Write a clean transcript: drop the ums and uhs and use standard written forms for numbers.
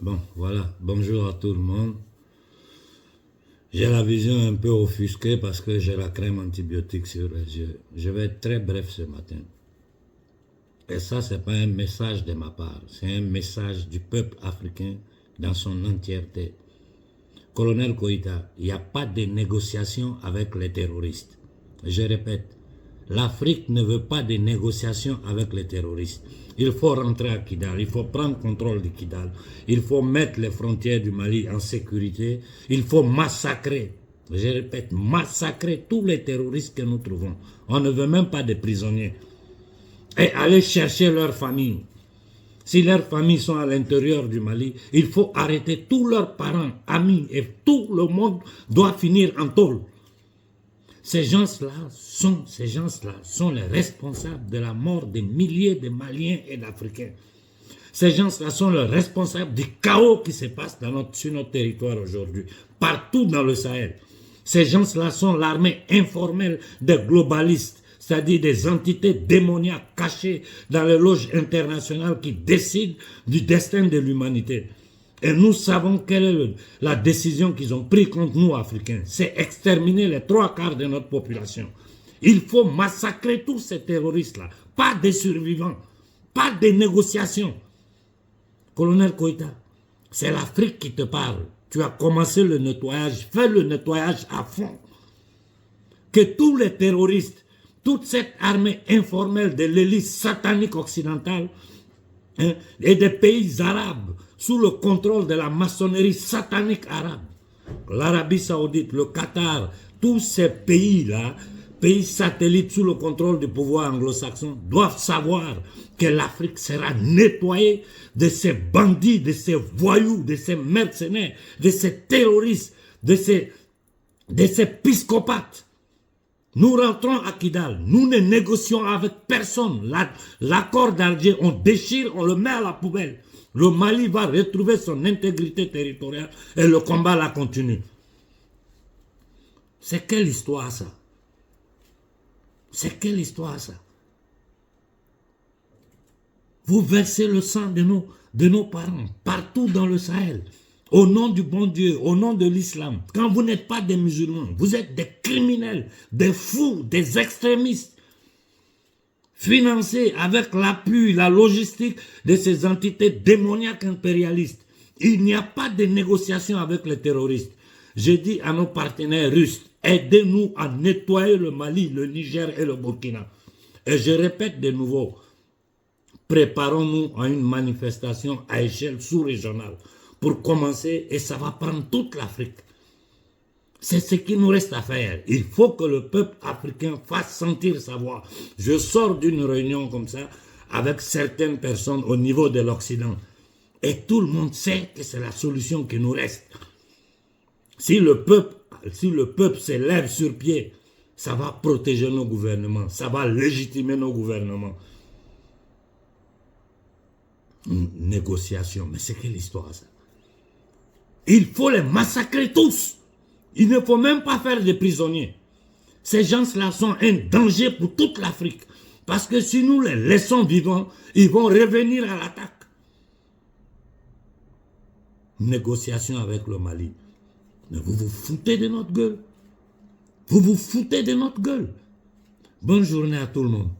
Bon, voilà. Bonjour à tout le monde. J'ai la vision un peu offusquée parce que j'ai la crème antibiotique sur les yeux. Je vais être très bref ce matin. Et ça, c'est pas un message de ma part. C'est un message du peuple africain dans son entièreté. Colonel Koïta, il n'y a pas de négociation avec les terroristes. Je répète, l'Afrique ne veut pas de négociation avec les terroristes. Il faut rentrer à Kidal, il faut prendre contrôle de Kidal, il faut mettre les frontières du Mali en sécurité, il faut massacrer, je répète, massacrer tous les terroristes que nous trouvons. On ne veut même pas de prisonniers. Et aller chercher leurs familles. Si leurs familles sont à l'intérieur du Mali, il faut arrêter tous leurs parents, amis, et tout le monde doit finir en tôle. Ces gens-là sont les responsables de la mort des milliers de Maliens et d'Africains. Ces gens-là sont les responsables du chaos qui se passe sur notre territoire aujourd'hui, partout dans le Sahel. Ces gens-là sont l'armée informelle des globalistes, c'est-à-dire des entités démoniaques cachées dans les loges internationales qui décident du destin de l'humanité. Et nous savons quelle est la décision qu'ils ont prise contre nous, Africains. C'est exterminer les 3/4 de notre population. Il faut massacrer tous ces terroristes-là. Pas des survivants. Pas des négociations. Colonel Koïta, c'est l'Afrique qui te parle. Tu as commencé le nettoyage. Fais le nettoyage à fond. Que tous les terroristes, toute cette armée informelle de l'élite satanique occidentale et des pays arabes, sous le contrôle de la maçonnerie satanique arabe, l'Arabie Saoudite, le Qatar, tous ces pays-là, pays satellites sous le contrôle du pouvoir anglo-saxon, doivent savoir que l'Afrique sera nettoyée de ces bandits, de ces voyous, de ces mercenaires, de ces terroristes, de ces psychopathes. Nous rentrons à Kidal, nous ne négocions avec personne. L'accord d'Alger, on déchire, on le met à la poubelle. Le Mali va retrouver son intégrité territoriale et le combat là continue. C'est quelle histoire ça? C'est quelle histoire ça? Vous versez le sang de nos parents partout dans le Sahel. Au nom du bon Dieu, au nom de l'islam. Quand vous n'êtes pas des musulmans, vous êtes des criminels, des fous, des extrémistes. Financés avec l'appui, la logistique de ces entités démoniaques impérialistes. Il n'y a pas de négociation avec les terroristes. Je dis à nos partenaires russes, aidez-nous à nettoyer le Mali, le Niger et le Burkina. Et je répète de nouveau, préparons-nous à une manifestation à échelle sous-régionale pour commencer, et ça va prendre toute l'Afrique. C'est ce qu'il nous reste à faire. Il faut que le peuple africain fasse sentir sa voix. Je sors d'une réunion comme ça avec certaines personnes au niveau de l'Occident. Et tout le monde sait que c'est la solution qui nous reste. Si le peuple se lève sur pied, ça va protéger nos gouvernements. Ça va légitimer nos gouvernements. Une négociation. Mais c'est quelle histoire ça? Il faut les massacrer tous. Il ne faut même pas faire des prisonniers. Ces gens-là sont un danger pour toute l'Afrique. Parce que si nous les laissons vivants, ils vont revenir à l'attaque. Négociation avec le Mali. Mais vous vous foutez de notre gueule. Vous vous foutez de notre gueule. Bonne journée à tout le monde.